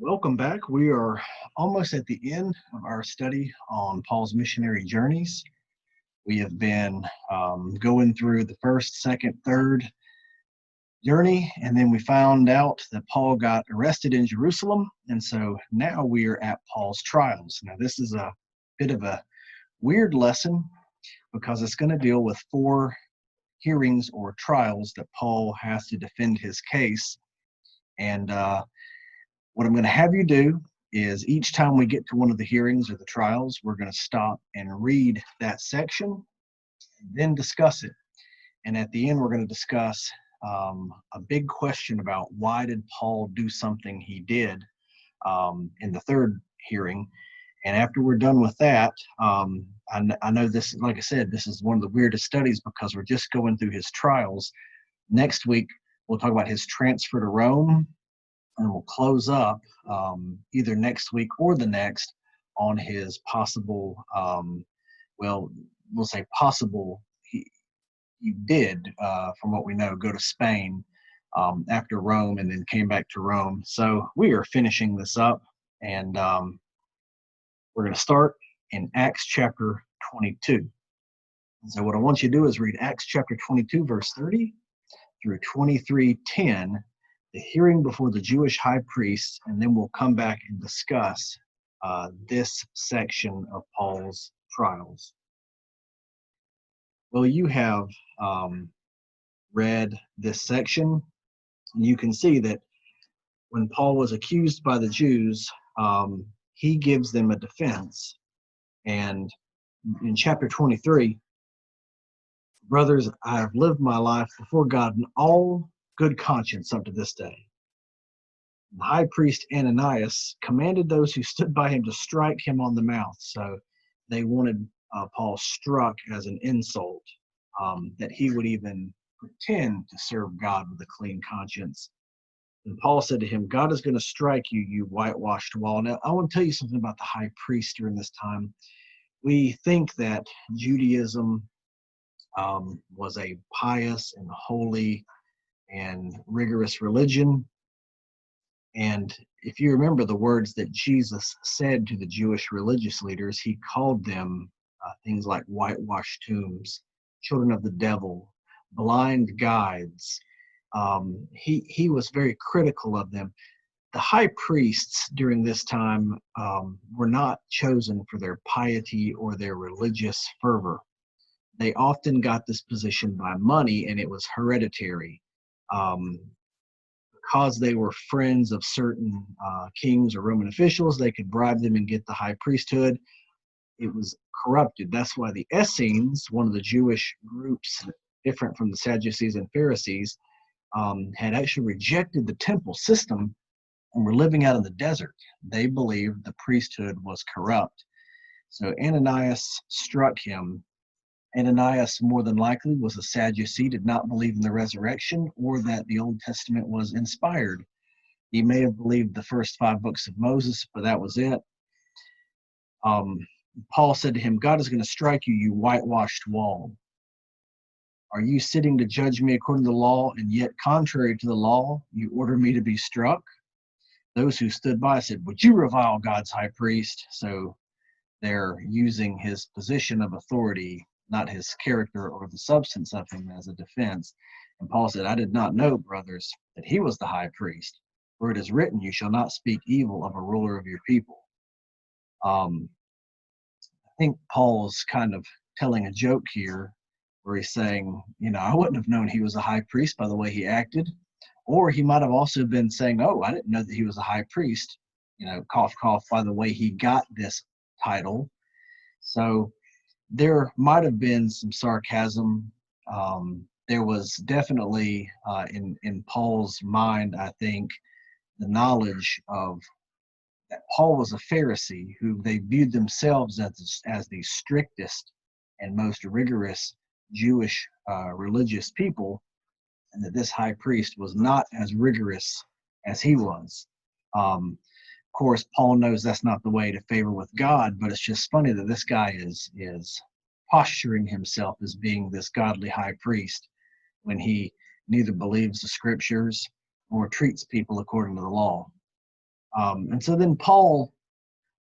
Welcome back. We are almost at the end of our study on Paul's missionary journeys. We have been going through the first, second, third journey, and then we found out that Paul got arrested in Jerusalem. And so now we are at Paul's trials. Now, this is a bit of a weird lesson because it's going to deal with four hearings or trials that Paul has to defend his case. And what I'm going to have you do is each time we get to one of the hearings or the trials, we're going to stop and read that section, and then discuss it. And at the end, we're going to discuss a big question about why did Paul do something he did in the third hearing. And after we're done with that, I know this, like I said, this is one of the weirdest studies because we're just going through his trials. Next week, we'll talk about his transfer to Rome, and we'll close up either next week or the next on his possible, well, we'll say possible, he did, from what we know, go to Spain after Rome and then came back to Rome. So we are finishing this up, and we're going to start in Acts chapter 22. And so what I want you to do is read Acts chapter 22, verse 30 through 23:10, the hearing before the Jewish high priest, and then we'll come back and discuss this section of Paul's trials. Well, you have read this section, and you can see that when Paul was accused by the Jews, he gives them a defense. And in chapter 23, brothers, I have lived my life before God in all good conscience up to this day. The high priest Ananias commanded those who stood by him to strike him on the mouth. So they wanted Paul struck as an insult, that he would even pretend to serve God with a clean conscience. And Paul said to him, God is going to strike you, you whitewashed wall. Now, I want to tell you something about the high priest during this time. We think that Judaism was a pious and holy and rigorous religion. And if you remember the words that Jesus said to the Jewish religious leaders, he called them things like whitewashed tombs, children of the devil, blind guides. He was very critical of them. The high priests during this time were not chosen for their piety or their religious fervor. They often got this position by money, and it was hereditary. Because they were friends of certain kings or Roman officials, they could bribe them and get the high priesthood. It was corrupted. That's why the Essenes, one of the Jewish groups different from the Sadducees and Pharisees, had actually rejected the temple system and were living out in the desert. They believed the priesthood was corrupt. So Ananias struck him. Ananias, more than likely, was a Sadducee, did not believe in the resurrection or that the Old Testament was inspired. He may have believed the first 5 books of Moses, but that was it. Paul said to him, God is going to strike you, you whitewashed wall. Are you sitting to judge me according to the law, and yet contrary to the law, you order me to be struck? Those who stood by said, would you revile God's high priest? So they're using his position of authority, not his character or the substance of him, as a defense. And Paul said, I did not know, brothers, that he was the high priest. For it is written, you shall not speak evil of a ruler of your people. I think Paul's kind of telling a joke here where he's saying, I wouldn't have known he was a high priest by the way he acted. Or he might have also been saying, oh, I didn't know that he was a high priest, cough, cough, by the way he got this title. So there might have been some sarcasm. There was definitely in Paul's mind, I think, the knowledge of that Paul was a Pharisee who they viewed themselves as the strictest and most rigorous Jewish religious people, and that this high priest was not as rigorous as he was. Of course, Paul knows that's not the way to favor with God, but it's just funny that this guy is posturing himself as being this godly high priest when he neither believes the scriptures or treats people according to the law. And so then Paul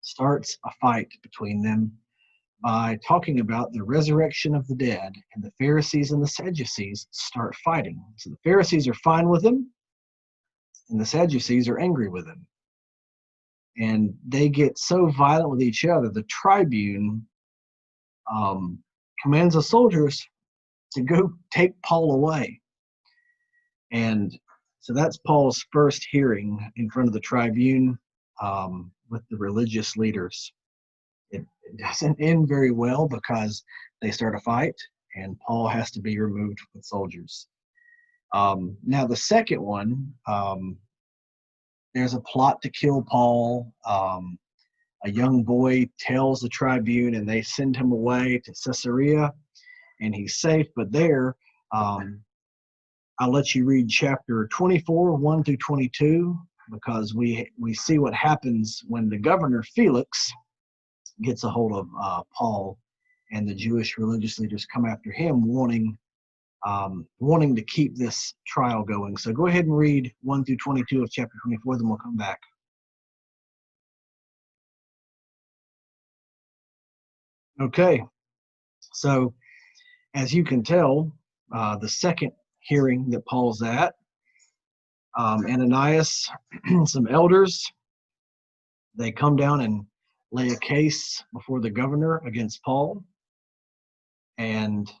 starts a fight between them by talking about the resurrection of the dead, and the Pharisees and the Sadducees start fighting. So the Pharisees are fine with him, and the Sadducees are angry with him. And they get so violent with each other, the tribune commands the soldiers to go take Paul away. And so that's Paul's first hearing in front of the tribune with the religious leaders. It doesn't end very well because they start a fight and Paul has to be removed with soldiers. Now the second one, there's a plot to kill Paul. A young boy tells the tribune and they send him away to Caesarea and he's safe. But there, I'll let you read chapter 24, 1 through 22, because we see what happens when the governor Felix gets a hold of Paul, and the Jewish religious leaders come after him, wanting to keep this trial going. So go ahead and read 1 through 22 of chapter 24, then we'll come back. Okay, so as you can tell, the second hearing that Paul's at, Ananias, some elders, they come down and lay a case before the governor against Paul. And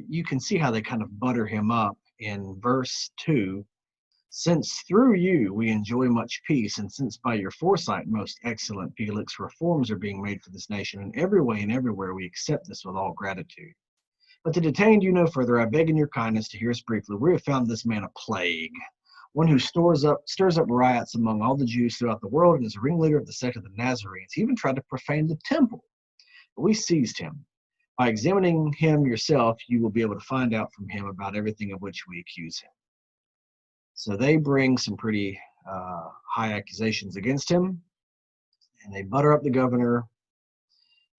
you can see how they kind of butter him up in verse 2. Since through you we enjoy much peace, and since by your foresight, most excellent Felix, reforms are being made for this nation, in every way and everywhere we accept this with all gratitude. But to detain you no further, I beg in your kindness to hear us briefly. We have found this man a plague, one who stirs up riots among all the Jews throughout the world, and is a ringleader of the sect of the Nazarenes. He even tried to profane the temple. But we seized him. By examining him yourself, you will be able to find out from him about everything of which we accuse him. So they bring some pretty high accusations against him, and they butter up the governor.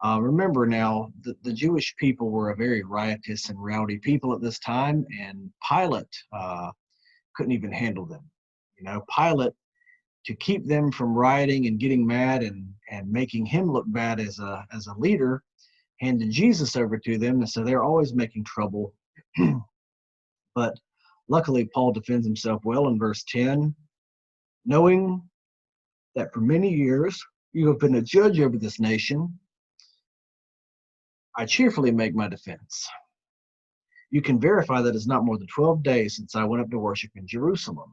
Remember now, the Jewish people were a very riotous and rowdy people at this time, and Pilate couldn't even handle them. Pilate, to keep them from rioting and getting mad and making him look bad as a leader, handed Jesus over to them, and so they're always making trouble. But luckily, Paul defends himself well in verse 10, knowing that for many years you have been a judge over this nation, I cheerfully make my defense. You can verify that it's not more than 12 days since I went up to worship in Jerusalem.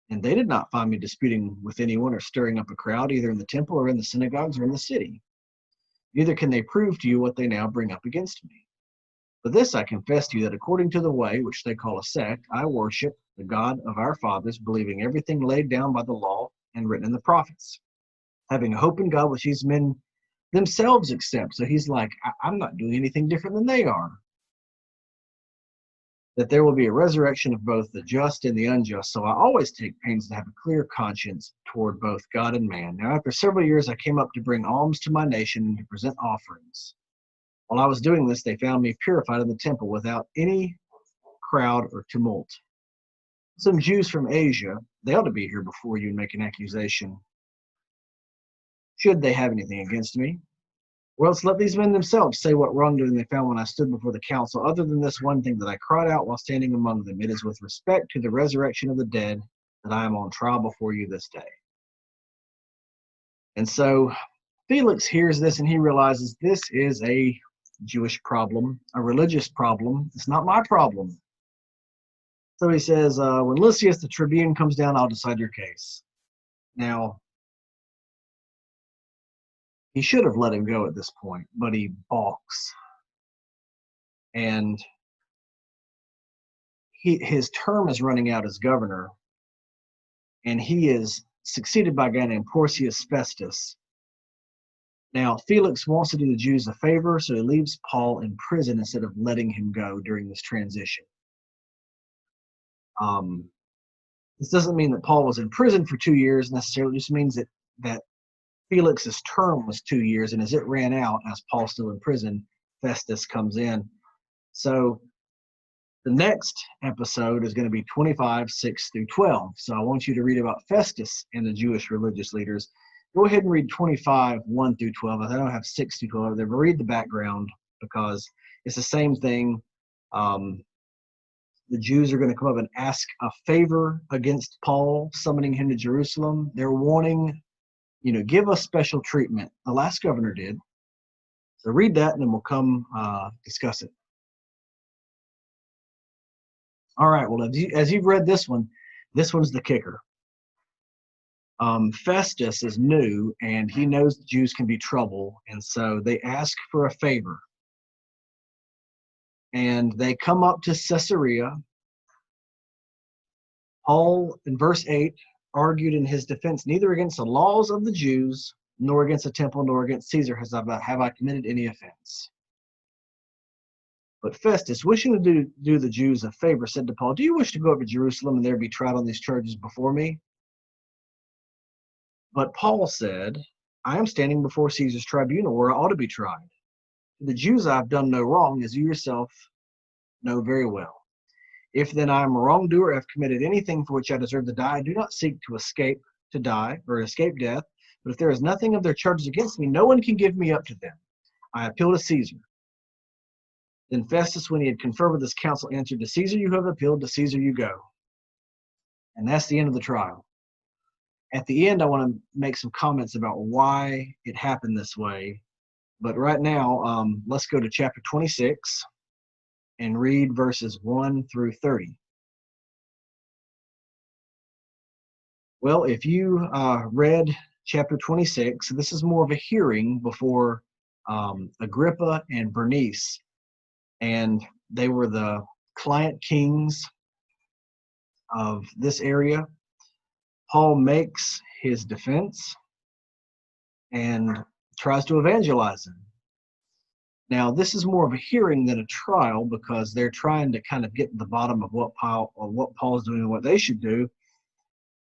And they did not find me disputing with anyone or stirring up a crowd, either in the temple or in the synagogues or in the city. Neither can they prove to you what they now bring up against me. But this I confess to you, that according to the way, which they call a sect, I worship the God of our fathers, believing everything laid down by the law and written in the prophets, having a hope in God which these men themselves accept. So he's like, I'm not doing anything different than they are. That there will be a resurrection of both the just and the unjust. So I always take pains to have a clear conscience toward both God and man. Now, after several years, I came up to bring alms to my nation and to present offerings. While I was doing this, they found me purified in the temple without any crowd or tumult. Some Jews from Asia, they ought to be here before you and make an accusation, should they have anything against me. Or else let these men themselves say what wrongdoing they found when I stood before the council, other than this one thing that I cried out while standing among them. It is with respect to the resurrection of the dead that I am on trial before you this day. And so Felix hears this and he realizes this is a Jewish problem, a religious problem. It's not my problem. So he says, when Lysias the tribune comes down, I'll decide your case. Now, he should have let him go at this point, but he balks. And his term is running out as governor, and he is succeeded by a guy named Porcius Festus. Now, Felix wants to do the Jews a favor, so he leaves Paul in prison instead of letting him go during this transition. This doesn't mean that Paul was in prison for 2 years necessarily. It just means that Felix's term was 2 years, and as it ran out, as Paul's still in prison, Festus comes in. So The next episode is going to be 25, 6 through 12. So I want you to read about Festus and the Jewish religious leaders. Go ahead and read 25, 1 through 12. I don't have 6 through 12 there, but read the background because it's the same thing. The Jews are going to come up and ask a favor against Paul, summoning him to Jerusalem. They're wanting, give us special treatment. The last governor did. So read that and then we'll come discuss it. All right, well, as you've read this one's the kicker. Festus is new, and he knows the Jews can be trouble, and so they ask for a favor. And they come up to Caesarea. Paul, in verse 8, argued in his defense, neither against the laws of the Jews, nor against the temple, nor against Caesar have I committed any offense. But Festus, wishing to do the Jews a favor, said to Paul, do you wish to go up to Jerusalem and there be tried on these charges before me? But Paul said, I am standing before Caesar's tribunal where I ought to be tried. To the Jews I have done no wrong, as you yourself know very well. If then I am a wrongdoer, have committed anything for which I deserve to die, I do not seek to escape to die or escape death. But if there is nothing of their charges against me, no one can give me up to them. I appeal to Caesar. Then Festus, when he had conferred with his council, answered, to Caesar you have appealed, to Caesar you go. And that's the end of the trial. At the end, I want to make some comments about why it happened this way. But right now, let's go to chapter 26 and read verses 1 through 30. Well, if you read chapter 26, this is more of a hearing before Agrippa and Bernice. And they were the client kings of this area. Paul makes his defense and tries to evangelize him. Now, this is more of a hearing than a trial because they're trying to kind of get to the bottom of what Paul's doing and what they should do.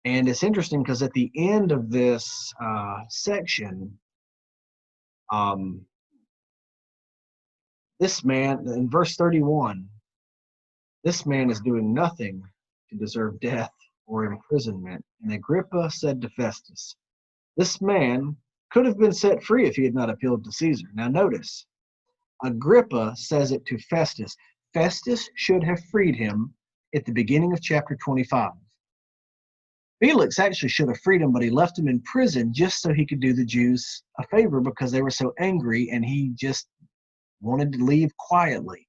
And it's interesting because at the end of this section, this man, in verse 31, this man is doing nothing to deserve death or imprisonment. And Agrippa said to Festus, this man could have been set free if he had not appealed to Caesar. Now notice, Agrippa says it to Festus. Festus should have freed him at the beginning of chapter 25. Felix actually should have freed him, but he left him in prison just so he could do the Jews a favor because they were so angry and he just wanted to leave quietly.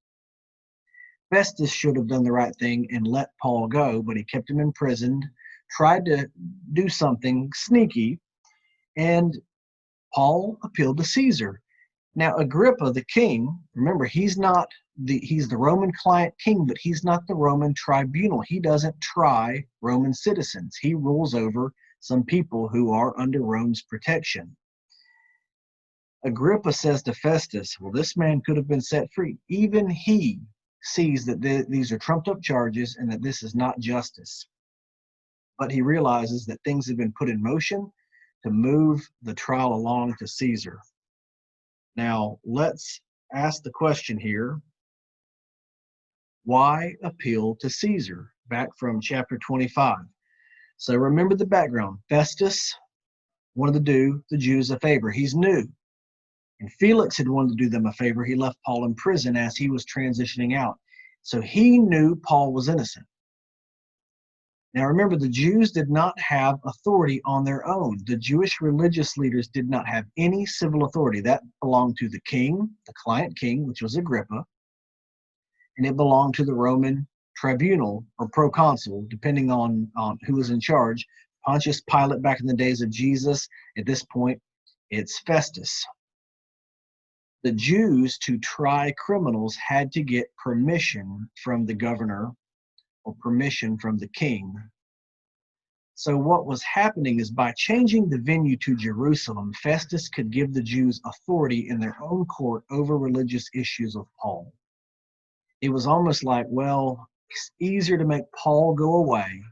Festus should have done the right thing and let Paul go, but he kept him imprisoned, tried to do something sneaky, and Paul appealed to Caesar. Now, Agrippa, the king, remember, he's the Roman client king, but he's not the Roman tribunal. He doesn't try Roman citizens. He rules over some people who are under Rome's protection. Agrippa says to Festus, well, this man could have been set free. Even he sees that these are trumped up charges and that this is not justice. But he realizes that things have been put in motion to move the trial along to Caesar. Now, let's ask the question here. Why appeal to Caesar? Back from chapter 25. So remember the background. Festus wanted to do the Jews a favor. He's new. And Felix had wanted to do them a favor. He left Paul in prison as he was transitioning out. So he knew Paul was innocent. Now remember, the Jews did not have authority on their own. The Jewish religious leaders did not have any civil authority. That belonged to the king, the client king, which was Agrippa, and it belonged to the Roman tribunal or proconsul, depending on who was in charge. Pontius Pilate back in the days of Jesus. At this point, it's Festus. The Jews, to try criminals, had to get permission from the governor or permission from the king. So what was happening is by changing the venue to Jerusalem, Festus could give the Jews authority in their own court over religious issues of Paul. It was almost like, well, it's easier to make Paul go away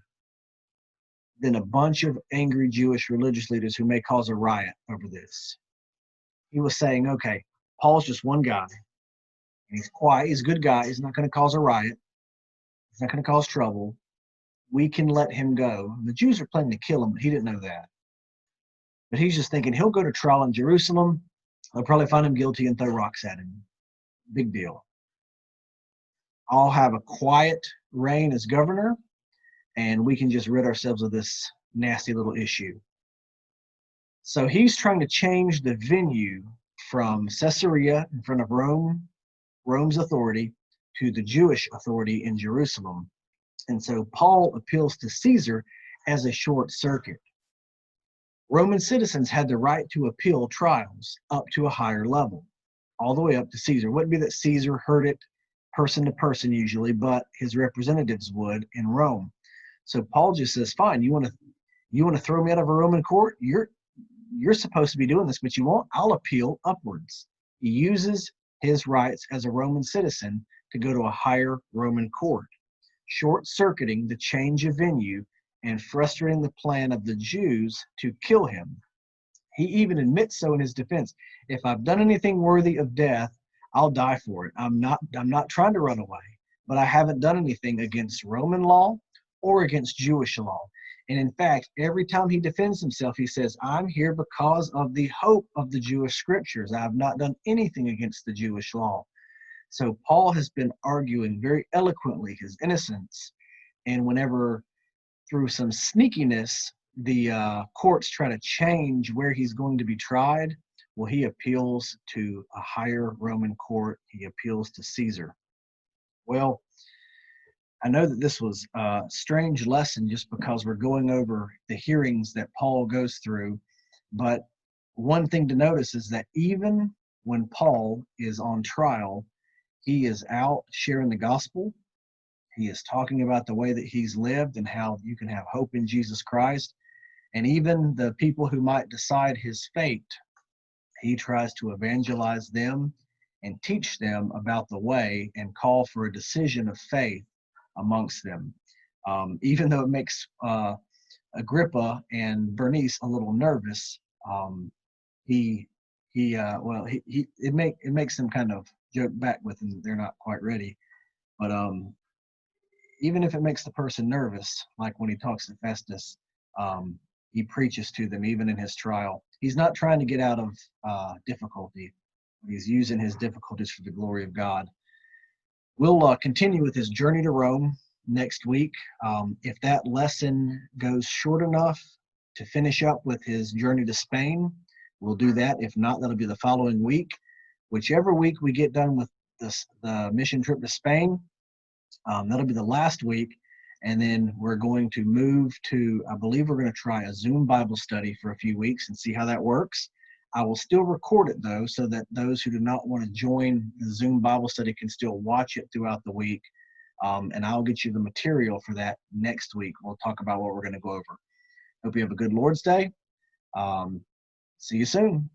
than a bunch of angry Jewish religious leaders who may cause a riot over this. He was saying, okay, Paul's just one guy, and he's quiet, he's a good guy, he's not going to cause a riot. He's not going to cause trouble. We can let him go. The Jews are planning to kill him, but he didn't know that. But he's just thinking he'll go to trial in Jerusalem. They'll probably find him guilty and throw rocks at him. Big deal. I'll have a quiet reign as governor, and we can just rid ourselves of this nasty little issue. So he's trying to change the venue from Caesarea in front of Rome's authority, to the Jewish authority in Jerusalem. And so Paul appeals to Caesar as a short circuit. Roman citizens had the right to appeal trials up to a higher level, all the way up to Caesar. It wouldn't be that Caesar heard it person to person usually, but his representatives would in Rome. So Paul just says, fine, you want to throw me out of a Roman court? You're supposed to be doing this, but you won't. I'll appeal upwards. He uses his rights as a Roman citizen to go to a higher Roman court, short-circuiting the change of venue and frustrating the plan of the Jews to kill him. He even admits so in his defense. If I've done anything worthy of death, I'll die for it. I'm not trying to run away, but I haven't done anything against Roman law or against Jewish law. And in fact, every time he defends himself, he says, I'm here because of the hope of the Jewish scriptures. I have not done anything against the Jewish law. So Paul has been arguing very eloquently his innocence. And whenever, through some sneakiness, the courts try to change where he's going to be tried, well, he appeals to a higher Roman court. He appeals to Caesar. Well, I know that this was a strange lesson just because we're going over the hearings that Paul goes through. But one thing to notice is that even when Paul is on trial, he is out sharing the gospel. He is talking about the way that he's lived and how you can have hope in Jesus Christ. And even the people who might decide his fate, he tries to evangelize them and teach them about the way and call for a decision of faith amongst them. Even though it makes Agrippa and Bernice a little nervous, it makes them kind of joke back with them. They're not quite ready. But even if it makes the person nervous, like when he talks to Festus, he preaches to them even in his trial. He's not trying to get out of difficulty. He's using his difficulties for the glory of God. We'll continue with his journey to Rome next week. If that lesson goes short enough to finish up with his journey to Spain, we'll do that. If not, that'll be the following week. Whichever week we get done with the mission trip to Spain, that'll be the last week. And then we're going to move to, I believe we're going to try a Zoom Bible study for a few weeks and see how that works. I will still record it, though, so that those who do not want to join the Zoom Bible study can still watch it throughout the week. And I'll get you the material for that next week. We'll talk about what we're going to go over. Hope you have a good Lord's Day. See you soon.